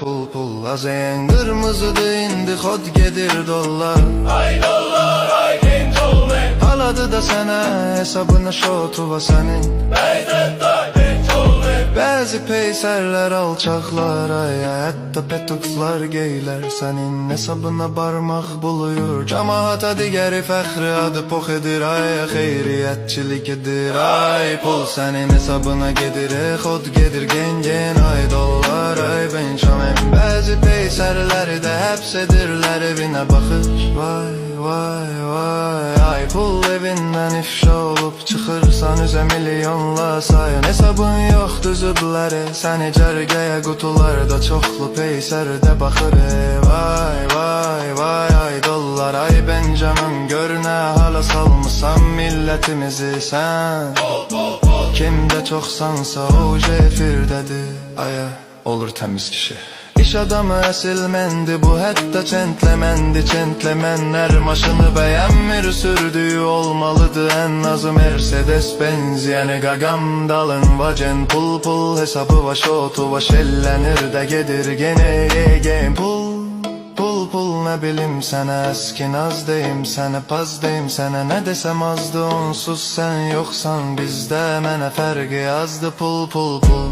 pul pul azeyen kırmızıdı indi kod gedir dollar. Ay dollar ay genç olmayın. Haladı da sana hesabına şotu va senin. Beyzet da genç olmayın. Bəzi peysərlər alçaqlar aya, hətta petukslar geylər sənin hesabına barmaq buluyur. Cəmaata digəri fəxri adı pox edir aya, xeyriyyətçilik edir ay. Pul sənin hesabına gedir, xod gedir gen ay dollar ay benşamen. Bəzi peysərləri də həbs edirlər evinə baxır. Vay vay vay ay, pul evindən ifşa olub çıxırsan üzə milyonla sayın. Hesabın yoxdur zübləri, səni cərgəyə qutularda çoxlu peysərdə baxır. Vay vay vay ay dollar ay bencamin, gör nə hala salmısan millətimizi sən. Kimdə çoxsansa o cefirdədir aya, olur təmiz kişi. İş adamı əsil məndi bu, hətta çentləməndi. Çentləmənlər maşını bəyənmir, sürdüyü olmalıdır ən azı Mercedes Benz. Yəni qaqam dalın vacen, pul pul hesabı va şotu va şellənir də gedir gene yegen. Pul pul pul nə bilim sənə, əskin az deyim sənə, paz deyim sənə. Nə desəm azdı onsuz sən yoxsan bizdə, mənə fərqi azdı. Pul pul pul